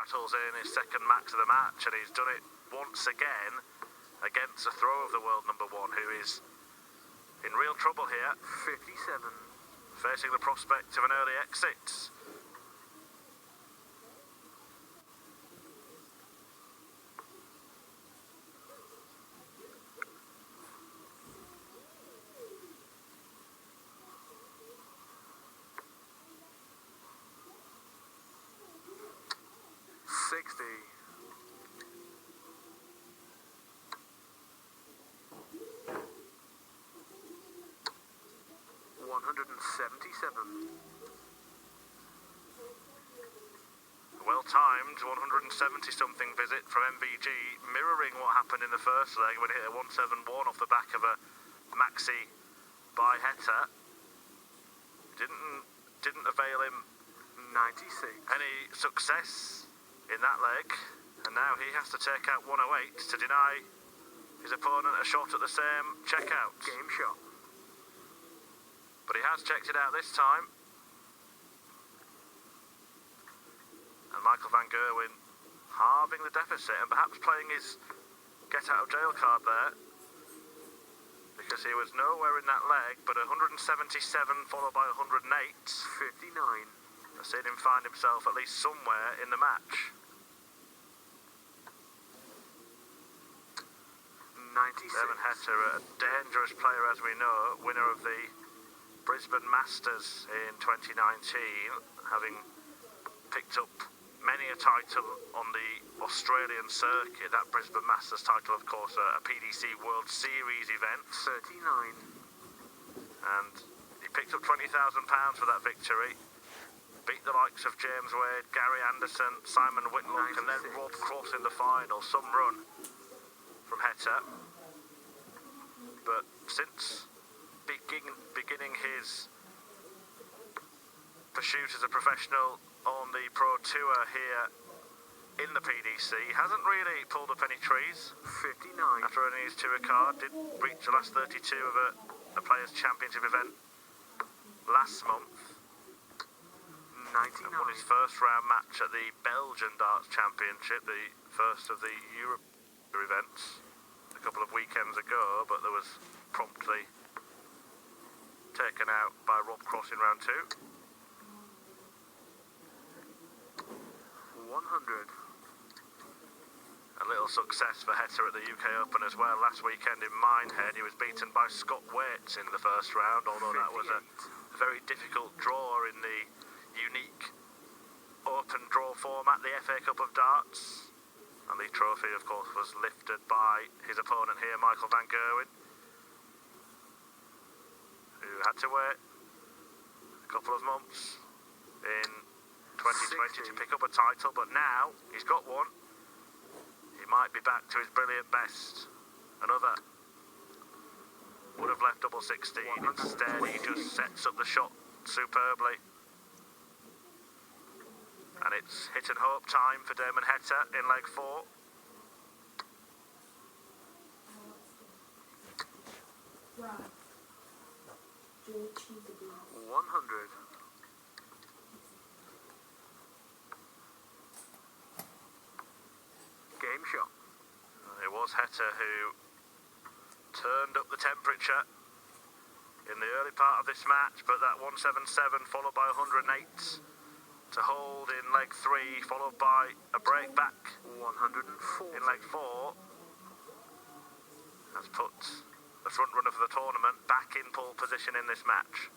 rattles in his second max of the match, and he's done it once again against the throw of the world number one, who is in real trouble here. 57. Facing the prospect of an early exit. Well-timed 170-something visit from MVG, mirroring what happened in the first leg when it hit a 171 off the back of a maxi by Heta. Didn't avail him 96. any success in that leg, and now he has to take out 108 to deny his opponent a shot at the same checkout. Game shot. But he has checked it out this time. And Michael van Gerwen halving the deficit and perhaps playing his get-out-of-jail card there, because he was nowhere in that leg, but 177 followed by 108. 59. I've seen him find himself at least somewhere in the match. 96. Damon Heta, a dangerous player as we know, winner of the Brisbane Masters in 2019, having picked up many a title on the Australian circuit. That Brisbane Masters title, of course, a PDC World Series event. 39. And he picked up £20,000 for that victory. Beat the likes of James Wade, Gary Anderson, Simon Whitlock, 96. And then Rob Cross in the final. Some run from Heta. But since beginning his pursuit as a professional on the Pro Tour here in the PDC, hasn't really pulled up any trees. 59. After earning his tour card, did reach the last 32 of a Players' Championship event last month. 99. And won his first round match at the Belgian Darts Championship, the first of the Europe events, a couple of weekends ago, but there was promptly taken out by Rob Cross in round two. 100. A little success for Heta at the UK Open as well. Last weekend in Minehead, he was beaten by Scott Waits in the first round, although 58. that was a very difficult draw in the unique open draw format, the FA Cup of Darts. And the trophy, of course, was lifted by his opponent here, Michael van Gerwen, who had to wait a couple of months in 2020 to pick up a title, but now he's got one. He might be back to his brilliant best. Another would have left double 16. Instead, he just sets up the shot superbly. And it's hit and hope time for Damon Heta in leg 4. Right. 100. Game shot. It was Heta who turned up the temperature in the early part of this match, but that 177 followed by 108 to hold in leg 3, followed by a break back 104 in leg 4, has put the front runner for the tournament back in pole position in this match.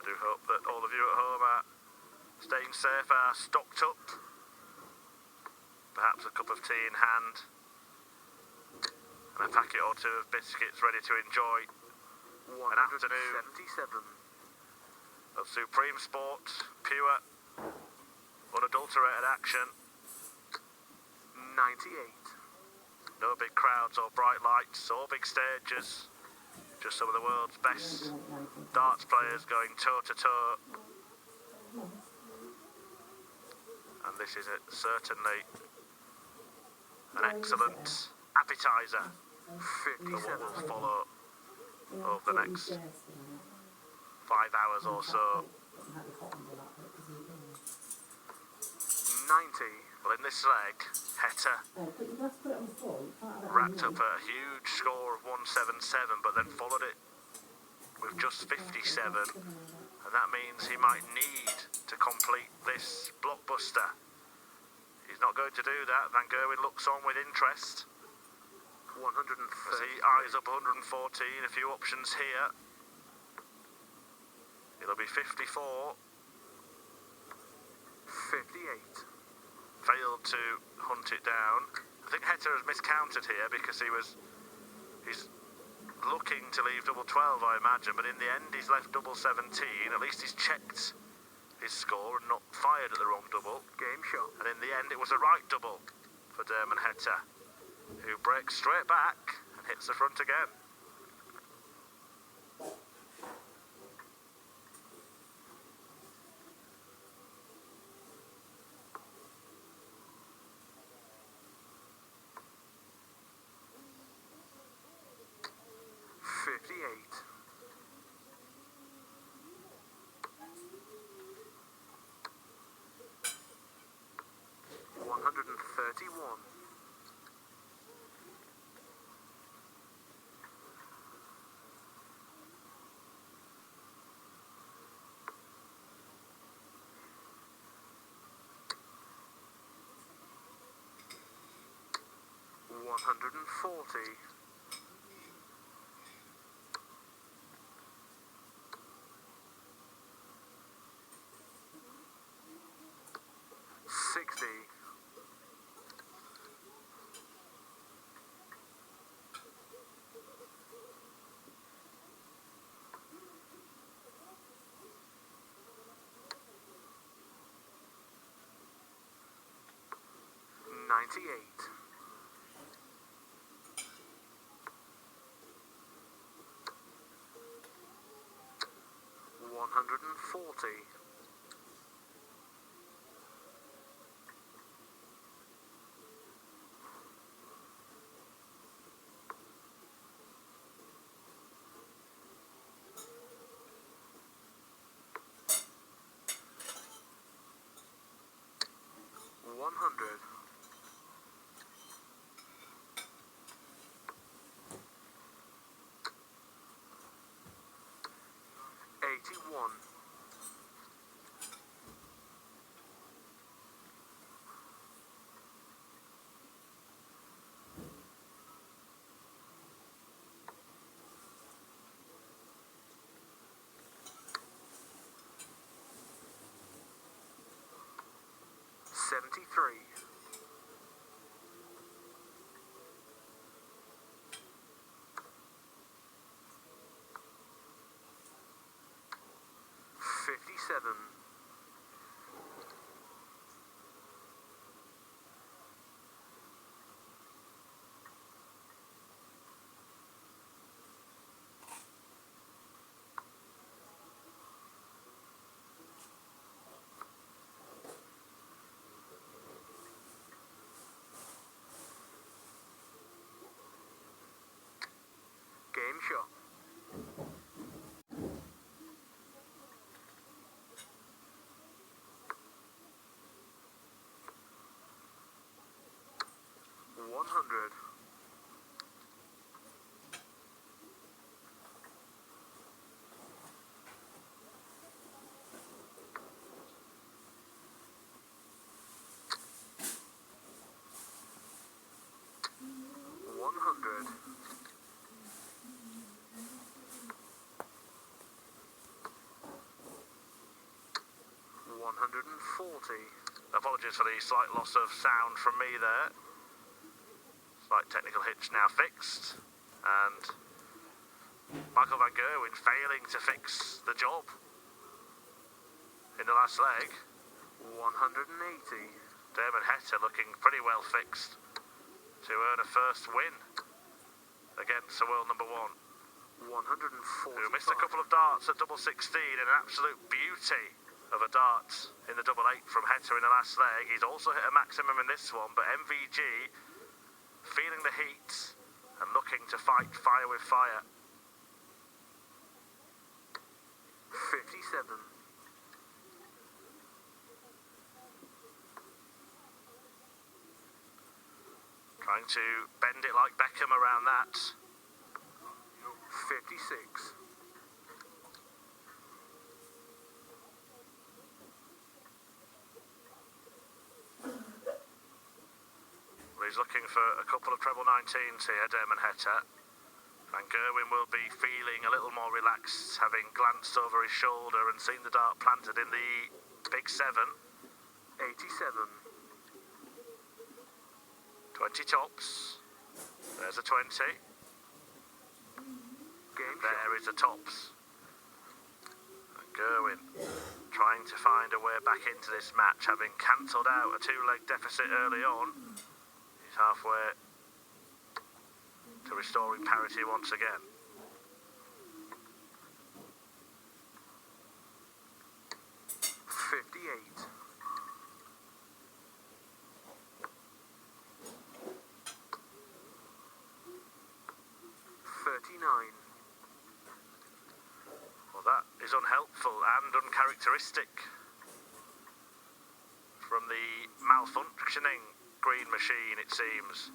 I do hope that all of you at home are staying safe, are stocked up. Perhaps a cup of tea in hand and a packet or two of biscuits ready to enjoy an afternoon 77. of supreme sport, pure, unadulterated action. 98. No big crowds or bright lights or big stages. Just some of the world's best darts players going toe-to-toe. And this is certainly an excellent appetizer for what will follow over the next 5 hours or so. 90. Well, in this leg, Heta racked up a huge score of 177, but then followed it with just 57, and that means he might need to complete this blockbuster. He's not going to do that. Van Gerwen looks on with interest 130. as he eyes up 114. A few options here. It'll be 54. 58. Failed to hunt it down. I think Heta has miscounted here because he's looking to leave double 12, I imagine, but in the end he's left double 17. At least he's checked his score and not fired at the wrong double. Game shot. And in the end it was a right double for Damon Heta, who breaks straight back and hits the front again. $140. 60. 98. 140. 100. 81. 73. 57. 100. 100. 140. Apologies for the slight loss of sound from me there. Slight technical hitch now fixed, and Michael Van Gerwen failing to fix the job in the last leg. 180. Damon Heta looking pretty well fixed to earn a first win against the world number one. 145. who missed a couple of darts at double 16, and an absolute beauty of a dart in the double 8 from Heta in the last leg. He's also hit a maximum in this one, but MVG feeling the heat and looking to fight fire with fire. 57. Trying to bend it like Beckham around that. 56. Well, he's looking for a couple of treble 19s here, Damon Heta. And Gerwen will be feeling a little more relaxed, having glanced over his shoulder and seen the dart planted in the big 7. 87. 20 tops. There's a 20. Game There is a tops. And Gerwen trying to find a way back into this match, having cancelled out a 2-leg deficit early on. He's halfway to restoring parity once again. shot. 58. 39. Well, that is unhelpful and uncharacteristic from the malfunctioning green machine, it seems.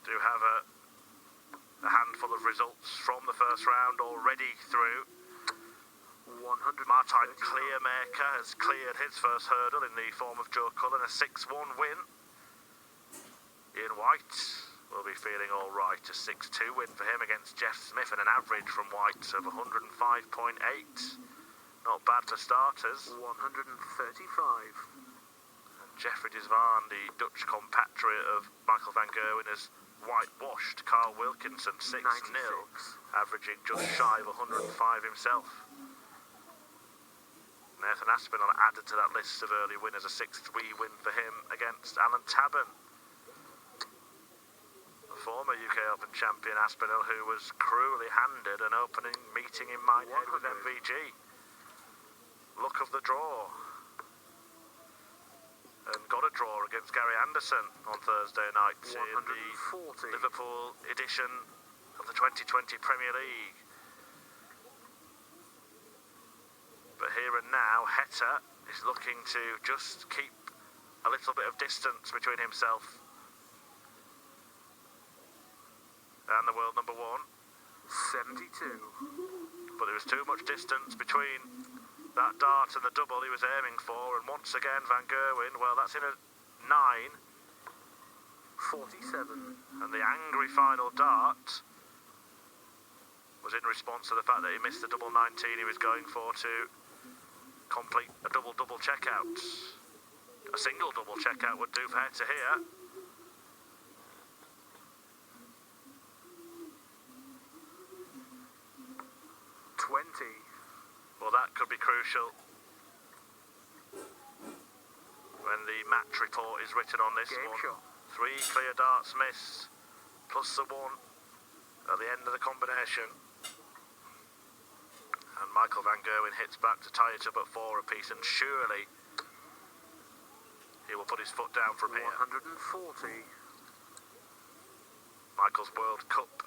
Do have a handful of results from the first round already through. 100. Martijn Kleermaker has cleared his first hurdle in the form of Joe Cullen, a 6-1 win. Ian White will be feeling all right, a 6-2 win for him against Jeff Smith, and an average from White of 105.8. Not bad for starters. 135. Jeffrey Desvaan, the Dutch compatriot of Michael van Gerwen, has whitewashed Carl Wilkinson 6-0, averaging just shy of 105 himself. Nathan Aspinall added to that list of early winners, a 6-3 win for him against Alan Tabern. The former UK Open champion Aspinall, who was cruelly handed an opening meeting in Minehead with MVG. Luck of the draw. And got a draw against Gary Anderson on Thursday night in the Liverpool edition of the 2020 Premier League. But here and now, Heta is looking to just keep a little bit of distance between himself and the world number 1. 72. But there was too much distance between that dart and the double he was aiming for, and once again Van Gerwen, well, that's in a 9. 47. And the angry final dart was in response to the fact that he missed the double 19 he was going for to complete a double checkout. A single double checkout would do for Heta here. Well, that could be crucial when the match report is written on this one. Shot. 3 clear darts missed, plus the 1 at the end of the combination. And Michael van Gerwen hits back to tie it up at 4 apiece, and surely he will put his foot down from here. 140. Michael's World Cup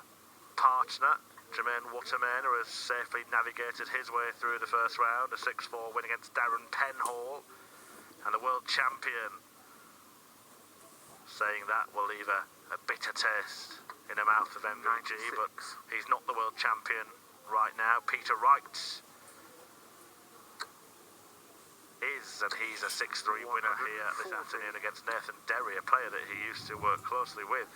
partner, Jermaine Watermaner, has safely navigated his way through the first round, a 6-4 win against Darren Penhall, and the world champion saying that will leave a bitter taste in the mouth of MVG, 96. but he's not the world champion right now. Peter Wright is, and he's a 6-3 winner here this afternoon against Nathan Derry, a player that he used to work closely with.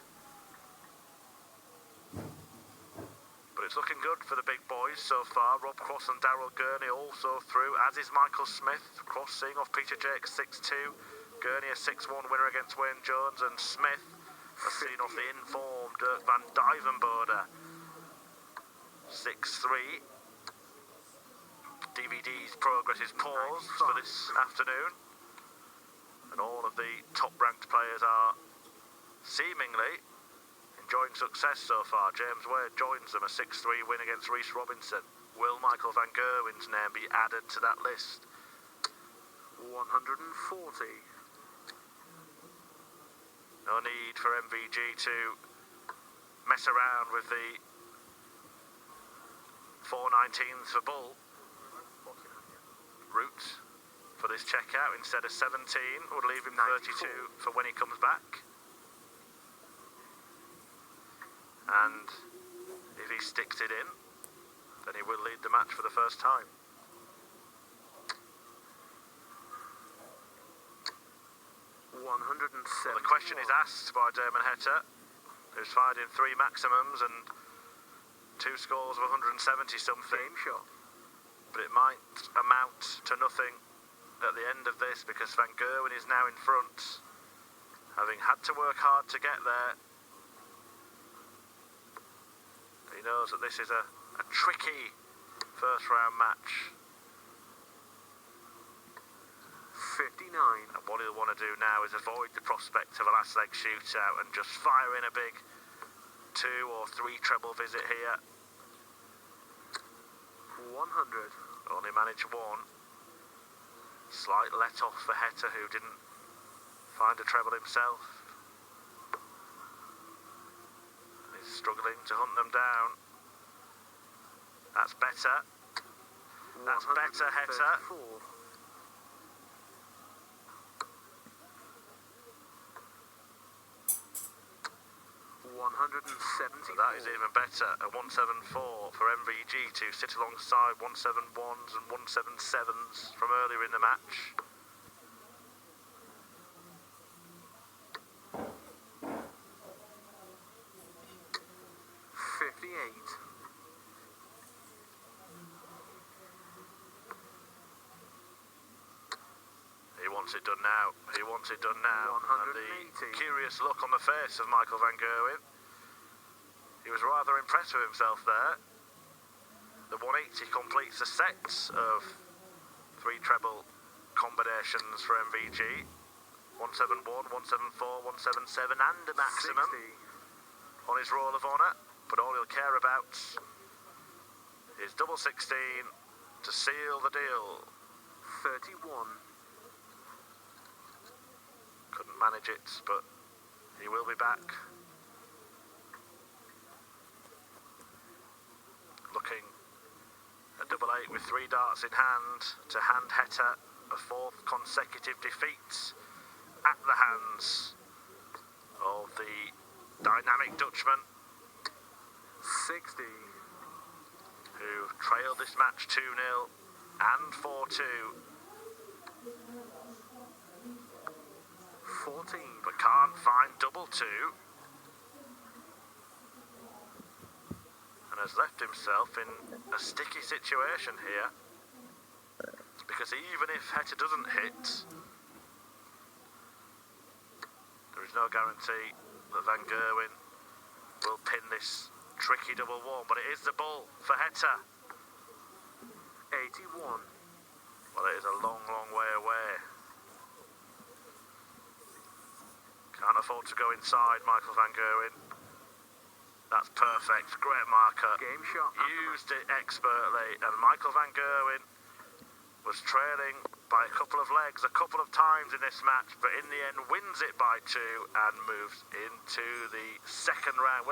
But it's looking good for the big boys so far. Rob Cross and Daryl Gurney also through, as is Michael Smith. Cross seeing off Peter Jakes 6-2. Gurney a 6-1 winner against Wayne Jones, and Smith has seen off the informed Dirk van Duivenbode 6-3. DVD's progress is paused for this afternoon. And all of the top-ranked players are seemingly enjoying success so far. James Wade joins them, a 6-3 win against Reece Robinson. Will Michael van Gerwen's name be added to that list? 140. No need for MVG to mess around with the 419s for Bull. Route for this checkout instead of 17 would leave him 32 for when he comes back. And if he sticks it in, then he will lead the match for the first time. Well, the question is asked by Damon Heta, who's fired in 3 maximums and 2 scores of 170 something. Game shot. But it might amount to nothing at the end of this because Van Gerwen is now in front, having had to work hard to get there. He knows that this is a tricky first round match. 59. And what he'll want to do now is avoid the prospect of a last leg shootout and just fire in a big 2 or 3 treble visit here. 100. Only managed 1. Slight let off for Heta, who didn't find a treble himself. He's struggling to hunt them down. That's better. That's better, Heta. 174. So that is even better. A 174 for MVG to sit alongside 171s and 177s from earlier in the match. He wants it done now. He wants it done now. 180. And the curious look on the face of Michael van Gerwen. He was rather impressed with himself there. The 180 completes a set of 3 treble combinations for MVG. 171, 174, 177 and a maximum 60. on his roll of honour. But all he'll care about is double 16 to seal the deal. 31. Couldn't manage it, but he will be back. Looking at double 8 with 3 darts in hand to hand Heta a 4th consecutive defeat at the hands of the dynamic Dutchman, 60. who trailed this match 2-0 and 4-2. 14. But can't find double 2. And has left himself in a sticky situation here. Because even if Heta doesn't hit, there is no guarantee that Van Gerwen will pin this tricky double 1. But it is the bull for Heta. 81. Well, it is a long, long way away. Can't afford to go inside, Michael van Gerwen. That's perfect. Great marker. Game shot. Used it expertly. And Michael van Gerwen was trailing by a couple of legs a couple of times in this match, but in the end wins it by 2 and moves into the second round.